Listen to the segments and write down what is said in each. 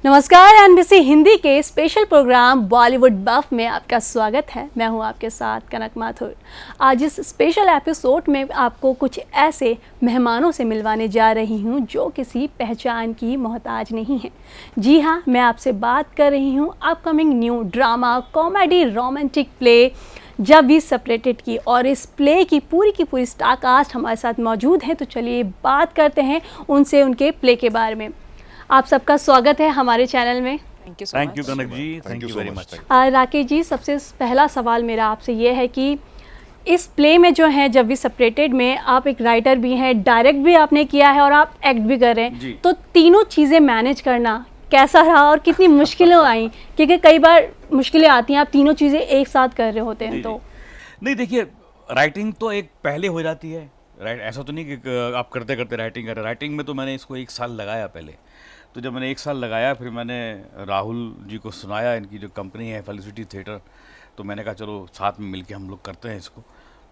नमस्कार, एनबीसी हिंदी के special programme Bollywood बफ में आपका स्वागत है। मैं हूं आपके साथ कनक माथुर। आज इस स्पेशल एपिसोड में आपको कुछ ऐसे मेहमानों से मिलवाने जा रही हूं जो किसी पहचान की मोहताज नहीं है। जी हां, मैं आपसे बात कर रही हूं upcoming new drama comedy romantic play जब वी सेपरेटेड की। और इस प्ले की पूरी स्टार कास्ट हमारे साथ मौजूद है, तो चलिए बात करते हैं उनसे उनके प्ले के बारे में। आप सबका स्वागत है हमारे चैनल में। Thank you Kanak ji, thank you very much. Rakesh ji, सबसे पहला सवाल मेरा आपसे ये है कि इस प्ले में जो है जब वी सेपरेटेड में आप एक राइटर भी हैं, डायरेक्ट भी आपने किया है और आप एक्ट भी कर रहे हैं, तो तीनों चीज़ें मैनेज करना कैसा रहा और कितनी मुश्किलें आई? क्योंकि कई बार मुश्किलें आती हैं, आप तीनों चीज़ें एक साथ कर रहे होते हैं। तो नहीं, देखिए, राइटिंग तो एक पहले हो जाती है, राइट? ऐसा तो नहीं कि आप करते करते राइटिंग कर रहे। राइटिंग में तो मैंने इसको 1 साल लगाया पहले। तो जब मैंने 1 साल लगाया, फिर मैंने राहुल जी को सुनाया, इनकी जो कंपनी है फेलिसिटी थिएटर, तो मैंने कहा चलो साथ में मिलके हम लोग करते हैं इसको।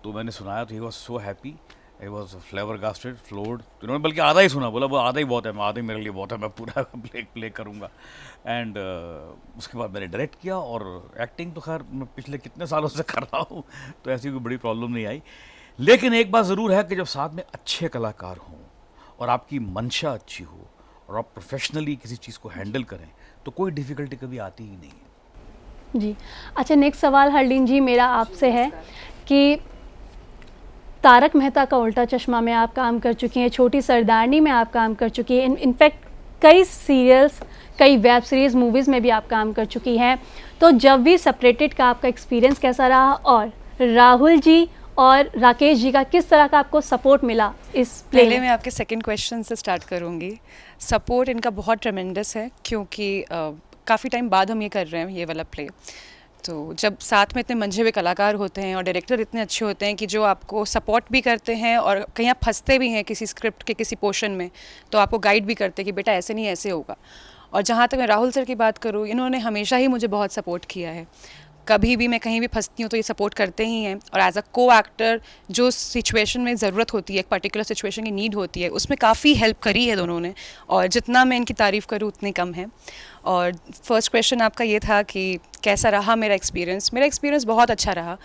तो मैंने सुनाया तो he was so happy, he was flabbergasted floored. तो उन्होंने बल्कि आधा ही सुना, बोला वो आधा ही बहुत है, मैं आधा ही मेरे लिए बहुत है, मैं पूरा प्ले करूँगा। एंड उसके बाद मैंने डायरेक्ट किया। और एक्टिंग तो खैर मैं पिछले कितने सालों से कर रहा हूँ, तो ऐसी कोई बड़ी प्रॉब्लम नहीं आई। लेकिन एक बात ज़रूर है कि जब साथ में अच्छे कलाकार हों और आपकी मंशा अच्छी हो और आप प्रोफेशनली किसी चीज़ को हैंडल करें, तो कोई डिफ़िकल्टी कभी आती ही नहीं है। जी, अच्छा, नेक्स्ट सवाल हरलीन जी मेरा आपसे है कि तारक मेहता का उल्टा चश्मा में आप काम कर चुकी हैं, छोटी सरदारनी में आप काम कर चुकी हैं, इनफैक्ट कई सीरियल्स, कई वेब सीरीज़, मूवीज़ में भी आप काम कर चुकी हैं। तो जब वी सेपरेटेड का आपका एक्सपीरियंस कैसा रहा और राहुल जी और राकेश जी का किस तरह का आपको सपोर्ट मिला इस प्ले में? पहले मैं आपके सेकंड क्वेश्चन से स्टार्ट करूंगी। सपोर्ट इनका बहुत ट्रेमेंडस है, क्योंकि काफ़ी टाइम बाद हम ये कर रहे हैं ये वाला प्ले। तो जब साथ में इतने मंझे हुए कलाकार होते हैं और डायरेक्टर इतने अच्छे होते हैं कि जो आपको सपोर्ट भी करते हैं, और कहीं आप फंसते भी हैं किसी स्क्रिप्ट के किसी पोर्शन में, तो आपको गाइड भी करते हैं कि बेटा ऐसे नहीं ऐसे होगा। और जहाँ तक मैं राहुल सर की बात करूँ, इन्होंने हमेशा ही मुझे बहुत सपोर्ट किया है। कभी भी मैं कहीं भी फंसती हूँ तो ये सपोर्ट करते ही हैं। और एज अ को एक्टर जो सिचुएशन में ज़रूरत होती है, एक पर्टिकुलर सिचुएशन की नीड होती है, उसमें काफ़ी हेल्प करी है दोनों ने। और जितना मैं इनकी तारीफ़ करूँ उतनी कम है। और फर्स्ट क्वेश्चन आपका ये था कि कैसा रहा मेरा एक्सपीरियंस बहुत अच्छा रहा,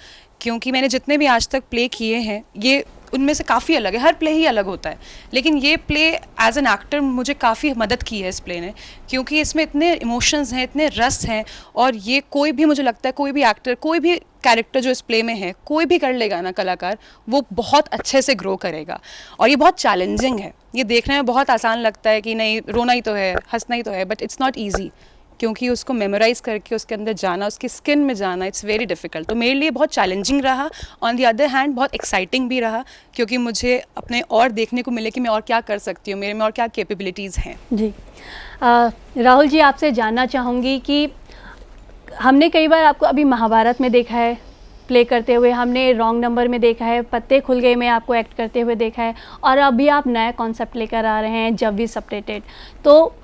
क्योंकि मैंने जितने भी आज तक प्ले किए हैं ये उनमें से काफ़ी अलग है। हर प्ले ही अलग होता है, लेकिन ये प्ले एज एन एक्टर मुझे काफ़ी मदद की है इस प्ले ने, क्योंकि इसमें इतने इमोशंस हैं, इतने रस हैं। और ये कोई भी, मुझे लगता है कोई भी एक्टर, कोई भी कैरेक्टर जो इस प्ले में है, कोई भी कर लेगा ना कलाकार, वो बहुत अच्छे से ग्रो करेगा। और ये बहुत चैलेंजिंग है। ये देखने में बहुत आसान लगता है कि नहीं रोना ही तो है, हंसना ही तो है, बट इट्स नॉट ईजी, क्योंकि उसको मेमोराइज करके उसके अंदर जाना, उसकी स्किन में जाना, इट्स वेरी डिफ़िकल्ट। तो मेरे लिए बहुत चैलेंजिंग रहा। ऑन द अदर हैंड बहुत एक्साइटिंग भी रहा, क्योंकि मुझे अपने और देखने को मिले कि मैं और क्या कर सकती हूँ, मेरे में और क्या कैपेबिलिटीज़ हैं। जी, राहुल जी, आपसे जानना चाहूँगी कि हमने कई बार आपको अभी महाभारत में देखा है प्ले करते हुए, हमने रॉन्ग नंबर में देखा है, पत्ते खुल गए में आपको एक्ट करते हुए देखा है, और अभी आप नया कॉन्सेप्ट लेकर आ रहे हैं जब वी सेपरेटेड। तो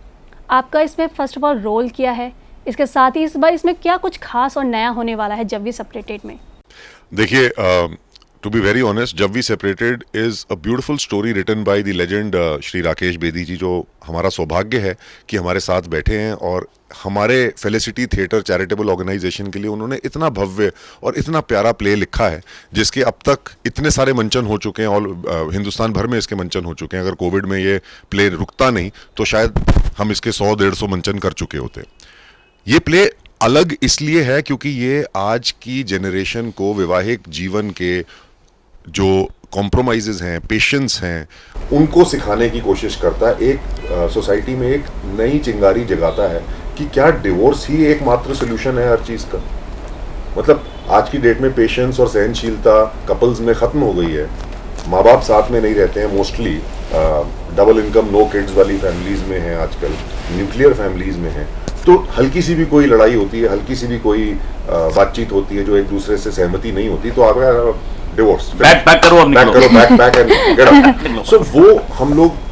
आपका इसमें फर्स्ट ऑफ ऑल रोल क्या है? इसके साथ ही इस बार इसमें क्या कुछ खास और नया होने वाला है जब वी सेपरेटेड में? देखिए, टू बी वेरी ऑनेस्ट, जब we separated is a beautiful story written by the legend Shri Rakesh Bedi ji, जो हमारा सौभाग्य है कि हमारे साथ बैठे हैं। और हमारे फेलिसिटी थिएटर चैरिटेबल ऑर्गेनाइजेशन के लिए उन्होंने इतना भव्य और इतना प्यारा प्ले लिखा है, जिसके अब तक इतने सारे मंचन हो चुके हैं, और हिंदुस्तान भर में इसके मंचन हो चुके हैं। अगर कोविड में ये प्ले रुकता नहीं तो शायद हम इसके 100-150 मंचन कर चुके होते। ये प्ले अलग इसलिए है क्योंकि ये आज की जनरेशन को वैवाहिक जीवन के जो कॉम्प्रोमाइज़ेस हैं, पेशेंस हैं, उनको सिखाने की कोशिश करता है। एक सोसाइटी में एक नई चिंगारी जगाता है कि क्या डिवोर्स ही एकमात्र सोल्यूशन है हर चीज़ का। मतलब आज की डेट में पेशेंस और सहनशीलता कपल्स में ख़त्म हो गई है। माँ बाप साथ में नहीं रहते हैं mostly. Double income, no kids वाली फैमिलीज़ में हैं आजकल, न्यूक्लियर फैमिलीज़ में हैं। तो हल्की सी भी कोई लड़ाई होती है, हल्की सी भी कोई बातचीत होती है जो एक दूसरे से सहमति नहीं होती, तो आप डिवोर्स, बैक करो एंड गेट आउट। सो वो हम लोग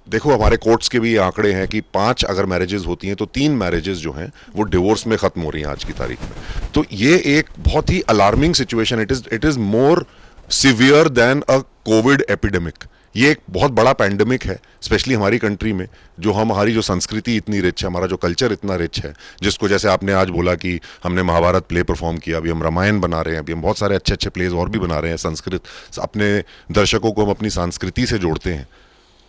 देखो, हमारे कोर्ट्स के भी ये आंकड़े हैं कि 5 अगर मैरिजेस होती हैं तो 3 मैरिजेस जो हैं वो डिवोर्स में खत्म हो रही हैं आज की तारीख में। तो ये एक बहुत ही alarming situation, it is more severe than a COVID epidemic. ये एक बहुत बड़ा पैंडमिक है, स्पेशली हमारी कंट्री में, जो हमारी जो संस्कृति इतनी रिच है, हमारा जो कल्चर इतना रिच है, जिसको जैसे आपने आज बोला कि हमने महाभारत प्ले परफॉर्म किया, अभी हम रामायण बना रहे हैं, अभी हम बहुत सारे अच्छे अच्छे प्लेज और भी बना रहे हैं संस्कृत, अपने दर्शकों को हम अपनी संस्कृति से जोड़ते हैं।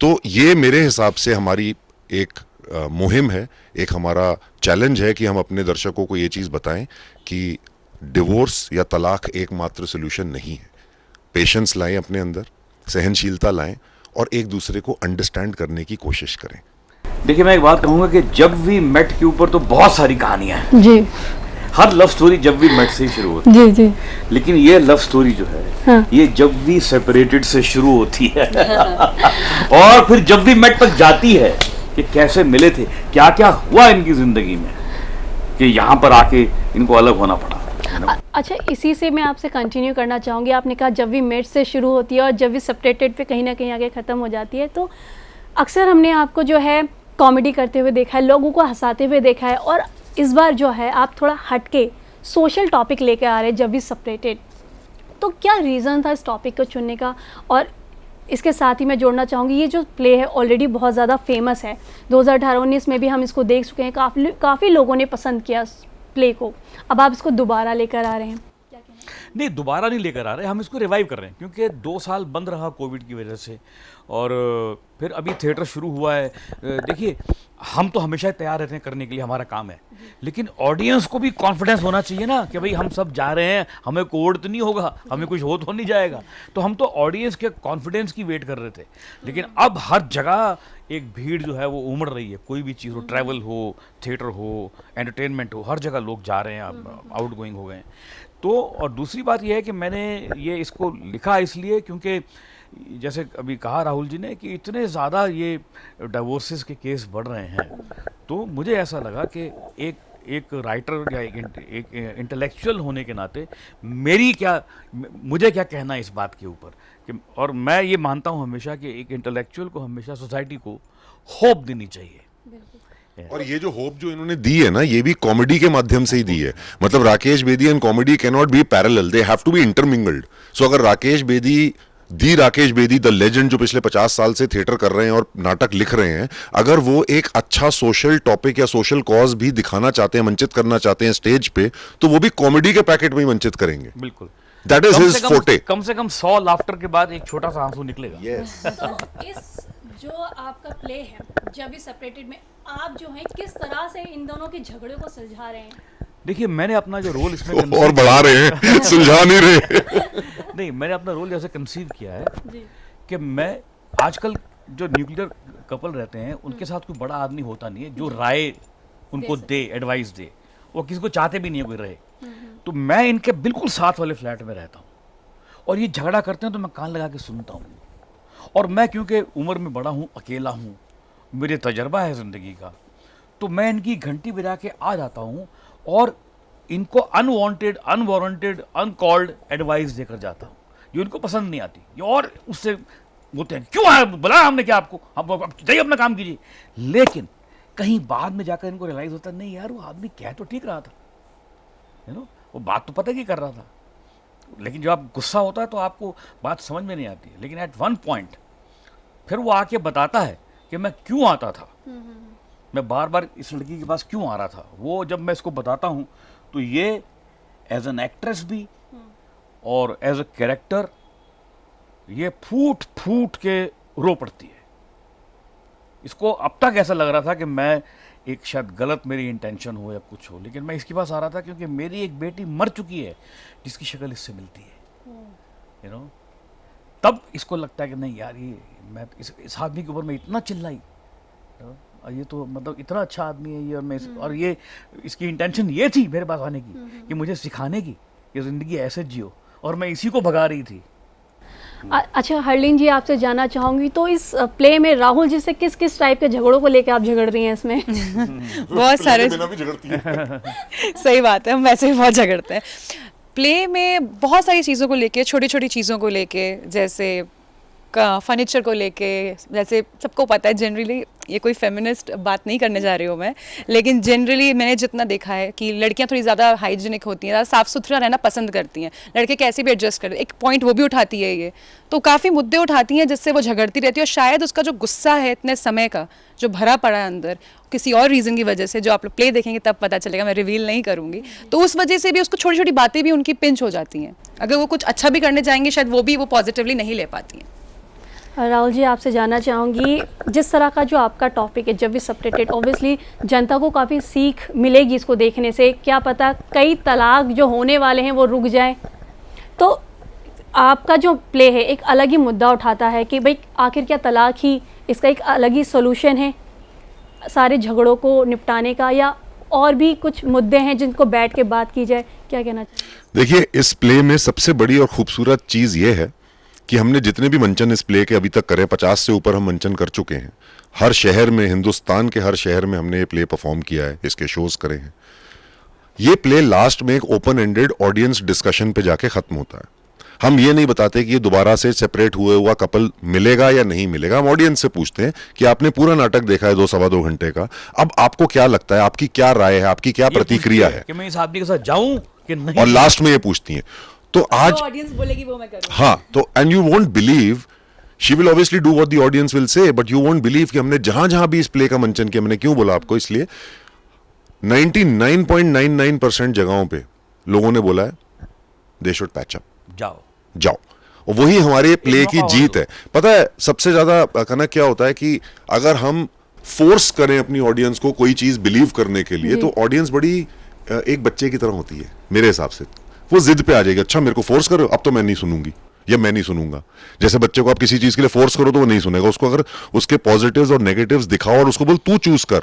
तो ये मेरे हिसाब से हमारी एक मुहिम है, एक हमारा चैलेंज है कि हम अपने दर्शकों को ये चीज़ बताएं कि डिवोर्स या तलाक एकमात्र सोल्यूशन नहीं है। पेशेंस लाएं अपने अंदर, सहनशीलता लाएं और एक दूसरे को अंडरस्टैंड करने की कोशिश करें। देखिए, मैं एक बात कहूँगा कि जब वी मेट के ऊपर तो बहुत सारी कहानियां हैं जी हर लव स्टोरी जब वी मेट से ही शुरू होती जी जी है, लेकिन ये लव स्टोरी जो है हाँ। ये जब वी सेपरेटेड से शुरू होती है और फिर जब वी मेट तक जाती है कि कैसे मिले थे, क्या क्या हुआ इनकी जिंदगी में कि यहाँ पर आके इनको अलग होना पड़ा। अच्छा, इसी से मैं आपसे कंटिन्यू करना चाहूँगी। आपने कहा जब भी मेट से शुरू होती है और जब भी सेपरेटेड पे कहीं ना कहीं आगे ख़त्म हो जाती है, तो अक्सर हमने आपको जो है कॉमेडी करते हुए देखा है, लोगों को हंसाते हुए देखा है, और इस बार जो है आप थोड़ा हटके सोशल टॉपिक लेके आ रहे हैं, जब भी सेपरेटेड। तो क्या रीज़न था इस टॉपिक को चुनने का? और इसके साथ ही मैं जोड़ना चाहूँगी, ये जो प्ले है ऑलरेडी बहुत ज़्यादा फेमस है, 2018-19 में भी हम इसको देख चुके हैं, काफ़ी लोगों ने पसंद किया प्ले को। अब आप इसको दोबारा लेकर आ रहे हैं, क्या कहना है? नहीं, दोबारा नहीं लेकर आ रहे, हम इसको रिवाइव कर रहे हैं क्योंकि 2 साल बंद रहा कोविड की वजह से, और फिर अभी थिएटर शुरू हुआ है। देखिए, हम तो हमेशा तैयार रहते हैं करने के लिए, हमारा काम है, लेकिन ऑडियंस को भी कॉन्फिडेंस होना चाहिए ना कि भाई हम सब जा रहे हैं, हमें कोविड तो नहीं होगा, हमें कुछ हो तो नहीं जाएगा। तो हम तो ऑडियंस के कॉन्फिडेंस की वेट कर रहे थे, लेकिन अब हर जगह एक भीड़ जो है वो उमड़ रही है। कोई भी चीज़ हो, ट्रैवल हो, थिएटर हो, एंटरटेनमेंट हो, हर जगह लोग जा रहे हैं, अब आउट गोइंग हो गए हैं। तो और दूसरी बात यह है कि मैंने ये इसको लिखा इसलिए क्योंकि जैसे अभी कहा राहुल जी ने कि इतने ज़्यादा ये डिवोर्सेस के केस बढ़ रहे हैं, तो मुझे ऐसा लगा कि एक राइटर या एक इंटेलेक्चुअल होने के नाते मुझे क्या कहना है इस बात के ऊपर कि, और मैं ये मानता हूँ हमेशा कि एक इंटेलेक्चुअल को हमेशा सोसाइटी को होप देनी चाहिए। और ये जो होप जो इन्होंने दी है ना, ये भी कॉमेडी के माध्यम से ही दी है। मतलब Rakesh Bedi and comedy can not be parallel, they have to be intermingled. So अगर राकेश बेदी द लेजेंड जो पिछले 50 साल से थिएटर कर रहे हैं और नाटक लिख रहे हैं, अगर वो एक अच्छा सोशल टॉपिक या सोशल कॉज भी दिखाना चाहते हैं, मंचित करना चाहते हैं स्टेज पे, तो वो भी कॉमेडी के पैकेट में ही मंचित करेंगे। बिल्कुल, दैट इज हिज फोर्टे। कम से कम 100 लाफ्टर के बाद एक छोटा सा आंसू निकलेगा। yes. तो इस जो आपका प्ले है जब भी सेपरेटेड में, आप जो है किस तरह से इन दोनों के झगड़े को सुलझा रहे हैं? देखिए, मैंने अपना जो रोल इसमें और बढ़ा रहे हैं, सुलझा नहीं रहे। नहीं, मैंने अपना रोल जैसे कंसीव किया है जी कि मैं आजकल जो न्यूक्लियर कपल रहते हैं उनके साथ कोई बड़ा आदमी होता नहीं है जो राय उनको दे, एडवाइस दे, वो किसी को चाहते भी नहीं है कोई रहे। तो मैं इनके बिल्कुल साथ वाले फ्लैट में रहता हूँ और ये झगड़ा करते हैं तो मैं कान लगा के सुनता हूँ। और मैं क्योंकि उम्र में बड़ा हूँ, अकेला हूँ, मेरे तजर्बा है ज़िंदगी का, तो मैं इनकी घंटी बजा के आ जाता हूँ और इनको अनवांटेड, अनवारंटेड, अनकॉल्ड एडवाइस देकर जाता हूँ जो इनको पसंद नहीं आती। और उससे बोलते हैं क्यों आया, बुलाया हमने क्या आपको, हम जाइए अपना काम कीजिए। लेकिन कहीं बाद में जाकर इनको रियलाइज़ होता है नहीं यार, वो आदमी कह तो ठीक रहा था, वो बात तो पता ही कर रहा था। लेकिन जब आप गुस्सा होता है तो आपको बात समझ में नहीं आती है, लेकिन एट वन पॉइंट फिर वो आके बताता है कि मैं क्यों आता था, मैं बार बार इस लड़की के पास क्यों आ रहा था। वो जब मैं इसको बताता हूँ तो ये एज एन एक्ट्रेस भी और एज अ कैरेक्टर ये फूट फूट के रो पड़ती है। इसको अब तक ऐसा लग रहा था कि मैं एक शायद गलत मेरी इंटेंशन हो या कुछ हो, लेकिन मैं इसके पास आ रहा था क्योंकि मेरी एक बेटी मर चुकी है जिसकी शक्ल इससे मिलती है, तब इसको लगता है कि नहीं यार, ये मैं इस आदमी के ऊपर मैं इतना चिल्लाई, ये तो मतलब इतना अच्छा आदमी है ये, और मैं और ये इसकी इंटेंशन ये थी मेरे पास आने की कि मुझे सिखाने की कि ज़िंदगी ऐसे जियो, और मैं इसी को भगा रही थी। अच्छा हरलीन जी, आपसे जानना चाहूँगी तो इस प्ले में राहुल जी से किस किस टाइप के झगड़ों को लेकर आप झगड़ रही हैं इसमें? बहुत सारे भी झगड़ती है। सही बात है, हम वैसे भी बहुत झगड़ते हैं। प्ले में बहुत सारी चीज़ों को लेके, छोटी छोटी चीज़ों को लेके, जैसे फर्नीचर को लेके, जैसे सबको पता है जनरली, ये कोई फेमिनिस्ट बात नहीं करने जा रही हूँ मैं, लेकिन जनरली मैंने जितना देखा है कि लड़कियाँ थोड़ी ज़्यादा हाइजीनिक होती हैं, ज़्यादा साफ़ सुथरा रहना पसंद करती हैं, लड़के कैसे भी एडजस्ट करते हैं। एक पॉइंट वो भी उठाती है ये, तो काफ़ी मुद्दे उठाती हैं जिससे वो झगड़ती रहती है, और शायद उसका जो गुस्सा है इतने समय का जो भरा पड़ा है अंदर, किसी और रीज़न की वजह से, जो आप लोग प्ले देखेंगे तब पता चलेगा, मैं रिवील नहीं करूँगी, तो उस वजह से भी उसको छोटी छोटी बातें भी उनकी पिंच हो जाती हैं। अगर वो कुछ अच्छा भी करने जाएंगे शायद वो पॉजिटिवली नहीं ले पाती हैं। राहुल जी, आपसे जानना चाहूँगी, जिस तरह का जो आपका टॉपिक है जब वी सेपरेटेड, ऑब्वियसली जनता को काफ़ी सीख मिलेगी इसको देखने से, क्या पता कई तलाक जो होने वाले हैं वो रुक जाए। तो आपका जो प्ले है एक अलग ही मुद्दा उठाता है कि भाई आखिर क्या तलाक ही इसका एक अलग ही सोल्यूशन है सारे झगड़ों को निपटाने का, या और भी कुछ मुद्दे हैं जिनको बैठ के बात की जाए? क्या कहना चाहिए? देखिए, इस प्ले में सबसे बड़ी और खूबसूरत चीज़ ये है कि हमने जितने भी मंचन इस प्ले के अभी तक करे, 50 से ऊपर हम मंचन कर चुके हैं। हर शहर में, हिंदुस्तान के हर शहर में हमने ये प्ले परफॉर्म किया है, इसके शोज करे हैं। ये प्ले लास्ट में एक ओपन एंडेड ऑडियंस डिस्कशन पे जाके खत्म होता है। हम ये नहीं बताते कि ये दोबारा से सेपरेट हुआ कपल मिलेगा या नहीं मिलेगा। हम ऑडियंस से पूछते हैं कि आपने पूरा नाटक देखा है 2-2.25 घंटे का, अब आपको क्या लगता है, आपकी क्या राय है, आपकी क्या प्रतिक्रिया है कि मैं इस आदमी के साथ जाऊं कि नहीं। और लास्ट में ये पूछती हैं। तो आज ऑडियंस बोलेगी वो मैं करूंगी। हाँ, तो and you won't believe, she will obviously do what the audience will say, but you won't believe कि हमने जहां जहां भी इस प्ले का मंचन किया, मैंने क्यों बोला आपको, इसलिए 99.99% जगहों पे लोगों ने बोला है दे शुड पैच अप, जाओ। और वही हमारे प्ले की जीत है। पता है सबसे ज्यादा कहना क्या होता है कि अगर हम फोर्स करें अपनी ऑडियंस को कोई चीज बिलीव करने के लिए, तो ऑडियंस बड़ी एक बच्चे की तरह होती है मेरे हिसाब से। वो जिद पे आ जाएगी, अच्छा मेरे को फोर्स करो, अब तो मैं नहीं सुनूंगी या मैं नहीं सुनूंगा। जैसे बच्चे को आप किसी चीज के लिए फोर्स करो तो वो नहीं सुनेगा, उसको अगर उसके पॉजिटिव्स और नेगेटिव्स दिखाओ और उसको बोल तू चूज कर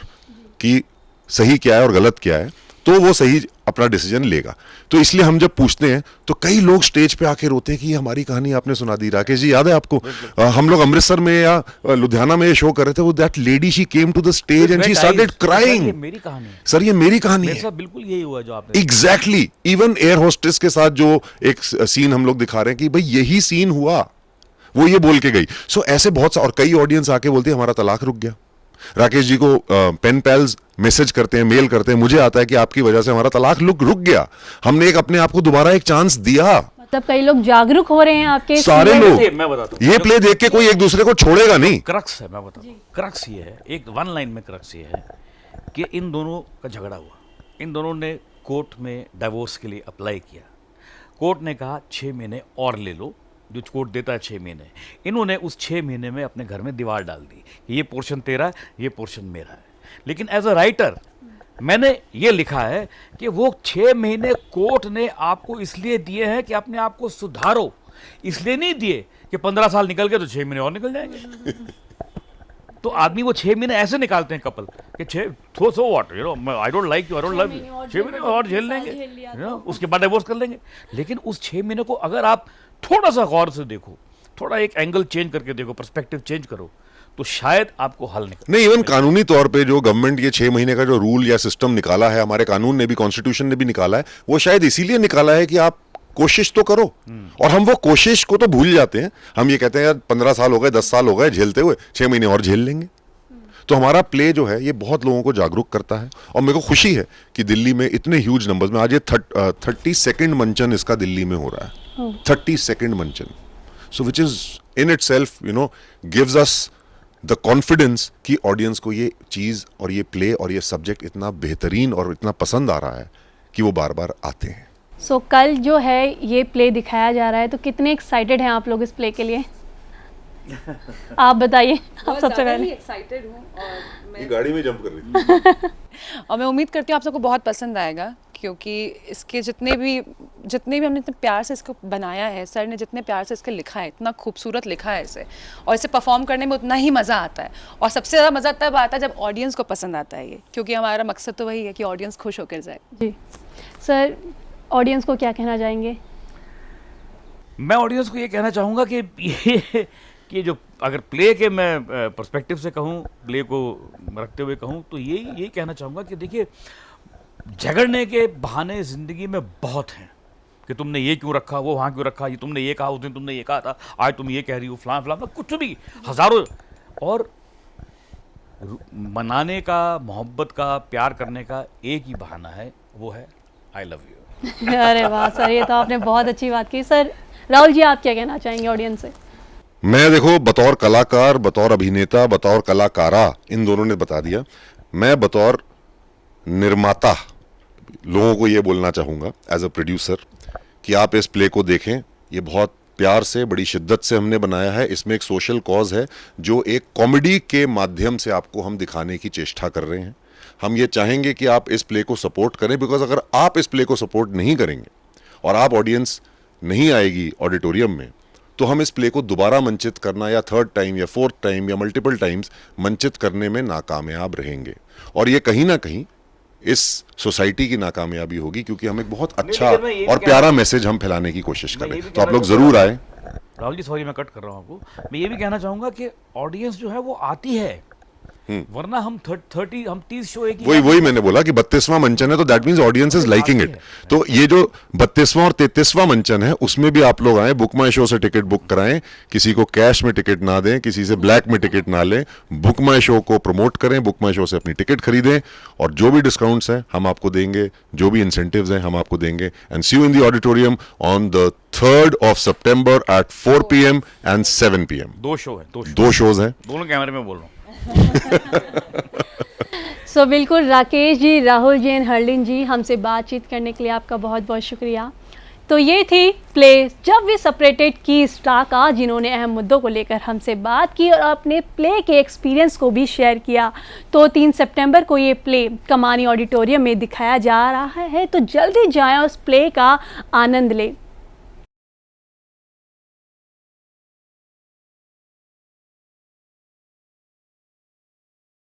कि सही क्या है और गलत क्या है, तो वो सही अपना डिसीजन लेगा। तो इसलिए हम जब पूछते हैं तो कई लोग स्टेज पे आके रोते हैं कि ये हमारी कहानी आपने सुना दी। राकेश जी, याद है आपको, हम लोग अमृतसर में या लुधियाना में ये शो कर रहे थे, वो that lady she came to the stage and she started crying. मेरी कहानी है सर, ये मेरी कहानी है। बिल्कुल यही हुआ जो आपने। एग्जैक्टली, इवन एयर होस्टेस के साथ जो एक सीन हम लोग दिखा रहे हैं कि भाई यही सीन हुआ, वो ये बोल के गई। सो ऐसे बहुत सा, और कई ऑडियंस आके बोलती है हमारा तलाक रुक गया। राकेश जी को पेन पैल्स मैसेज करते हैं, मेल करते हैं, मुझे आता है कि आपकी वजह से हमारा तलाक रुक गया, हमने एक अपने आप को दोबारा एक चांस दिया। मतलब कई लोग जागरूक हो रहे हैं आपके सारे लोग। मैं बताता हूं, ये प्ले देख के कोई एक दूसरे को छोड़ेगा नहीं। क्रक्स है, मैं बताता हूं, क्रक्स ये है, एक वन लाइन में क्रक्स ये है कि इन दोनों का झगड़ा हुआ, इन दोनों ने कोर्ट में डिवोर्स के लिए अप्लाई किया। कोर्ट ने कहा 6 महीने और ले लो, जो कोर्ट देता है 6 महीने। इन्होंने उस 6 महीने में अपने घर में दीवार डाल दी कि ये पोर्शन तेरा है, ये पोर्शन मेरा है। लेकिन एज अ राइटर मैंने ये लिखा है कि वो 6 महीने कोर्ट ने आपको इसलिए दिए हैं कि अपने आप को सुधारो, इसलिए नहीं दिए कि 15 साल निकल गए तो 6 महीने और निकल जाएंगे। तो आदमी वो 6 महीने ऐसे निकालते हैं कपल कि 6 so what, you know, I don't like you, I don't love you, 6 महीने और झेल लेंगे, यू नो, उसके बाद डिवोर्स कर लेंगे। लेकिन उस 6 महीने को अगर आप थोड़ा सा गौर से देखो, थोड़ा एक एंगल चेंज करके देखो, पर्सपेक्टिव चेंज करो, तो शायद आपको हल निकल। नहीं, इवन कानूनी तौर पे जो गवर्नमेंट ये 6 महीने का जो रूल या सिस्टम निकाला है, हमारे कानून ने भी, कॉन्स्टिट्यूशन ने भी निकाला है, वो शायद इसीलिए निकाला है कि आप कोशिश तो करो। और हम वो कोशिश को तो भूल जाते हैं। हम ये कहते हैं यार 15 साल हो गए, 10 साल हो गए झेलते हुए, 6 महीने और झेल लेंगे। तो हमारा प्ले जो है ये बहुत लोगों को जागरूक करता है, और मेरे को खुशी है कि दिल्ली में इतने ह्यूज नंबर्स में आज ये 32nd मंचन इसका दिल्ली में हो रहा है। 32nd मंचन, so which is in itself, you know, gives us the confidence कि ऑडियंस को ये चीज और ये प्ले और ये सब्जेक्ट इतना बेहतरीन और इतना पसंद आ रहा है कि वो बार बार आते हैं। सो कल जो है ये प्ले दिखाया जा रहा है, तो कितने एक्साइटेड हैं आप लोग इस प्ले के लिए? आप बताइए, आप सबसे पहले। एक्साइटेड हूँ और मैं गाड़ी में जंप कर रही थी। और मैं उम्मीद करती हूँ आप सबको बहुत पसंद आएगा, क्योंकि इसके जितने भी हमने इतने प्यार से इसको बनाया है, सर ने जितने प्यार से इसके लिखा है, इतना खूबसूरत लिखा है इसे, और इसे परफॉर्म करने में उतना ही मज़ा आता है। और सबसे ज़्यादा मज़ा तब आता है जब ऑडियंस को पसंद आता है ये, क्योंकि हमारा मकसद तो वही है कि ऑडियंस खुश होकर जाए। जी सर, ऑडियंस को क्या कहना चाहेंगे? मैं ऑडियंस को ये कहना चाहूँगा कि ये जो, अगर प्ले के मैं पर्सपेक्टिव से कहूँ, प्ले को रखते हुए कहूँ, तो यही कहना चाहूँगा कि देखिए, झगड़ने के बहाने ज़िंदगी में बहुत हैं, कि तुमने ये क्यों रखा, वो वहाँ क्यों रखा, ये तुमने ये कहा, उस दिन तुमने ये कहा था, आज तुम ये कह रही हो, फलां फलां, कुछ भी हज़ारों। और मनाने का, मोहब्बत का, प्यार करने का एक ही बहाना है, वो है आई लव यू। अरे वाह सर, ये तो आपने बहुत अच्छी बात की। सर राहुल जी, आप क्या कहना चाहेंगे ऑडियंस से? मैं देखो, बतौर कलाकार, बतौर अभिनेता, बतौर कलाकारा, इन दोनों ने बता दिया। मैं बतौर निर्माता लोगों को ये बोलना चाहूँगा एज अ प्रोड्यूसर कि आप इस प्ले को देखें। ये बहुत प्यार से, बड़ी शिद्दत से हमने बनाया है। इसमें एक सोशल कॉज है जो एक कॉमेडी के माध्यम से आपको हम दिखाने की चेष्टा कर रहे हैं। हम ये चाहेंगे कि आप इस प्ले को सपोर्ट करें, बिकॉज अगर आप इस प्ले को सपोर्ट नहीं करेंगे और आप ऑडियंस नहीं आएगी ऑडिटोरियम में, तो हम इस प्ले को दोबारा मंचित करना या थर्ड टाइम या फोर्थ टाइम या मल्टीपल टाइम्स मंचित करने में नाकामयाब रहेंगे। और ये कहीं ना कहीं इस सोसाइटी की नाकामयाबी होगी, क्योंकि हम एक बहुत अच्छा और प्यारा मैसेज हम फैलाने की कोशिश कर रहे हैं। तो आप लोग जरूर आए। राहुल जी सॉरी मैं कट कर रहा हूँ आपको। मैं ये भी कहना चाहूँगा कि ऑडियंस जो है वो आती है, वरना हम 30 शो एक ही वही मैंने बोला कि 32वां मंचन है, तो that means audience is liking it. तो ये जो 32वां और 33वां मंचन है, उसमें भी आप लोग आए, बुक माई शो से टिकट बुक कराएं, किसी को कैश में टिकट ना दें, किसी से ब्लैक में टिकट ना लें, बुक माई शो को प्रमोट करें, बुक माई शो से अपनी टिकट खरीदें, और जो भी डिस्काउंट्स हैं हम आपको देंगे, जो भी इंसेंटिव्स हैं हम आपको देंगे। And see you in the auditorium on the 3rd of September at 4 PM and 7 PM। दो शोज हैं, दोनों कैमरे में बोल रहा हूँ। सो बिल्कुल राकेश जी, राहुल जी एंड हर्लिन जी, हमसे बातचीत करने के लिए आपका बहुत बहुत शुक्रिया। तो ये थी प्ले जब वी सेपरेटेड की स्टार का, जिन्होंने अहम मुद्दों को लेकर हमसे बात की और अपने प्ले के एक्सपीरियंस को भी शेयर किया। तो 3 सितंबर को ये प्ले कमानी ऑडिटोरियम में दिखाया जा रहा है, तो जल्दी जाएं उस प्ले का आनंद लें।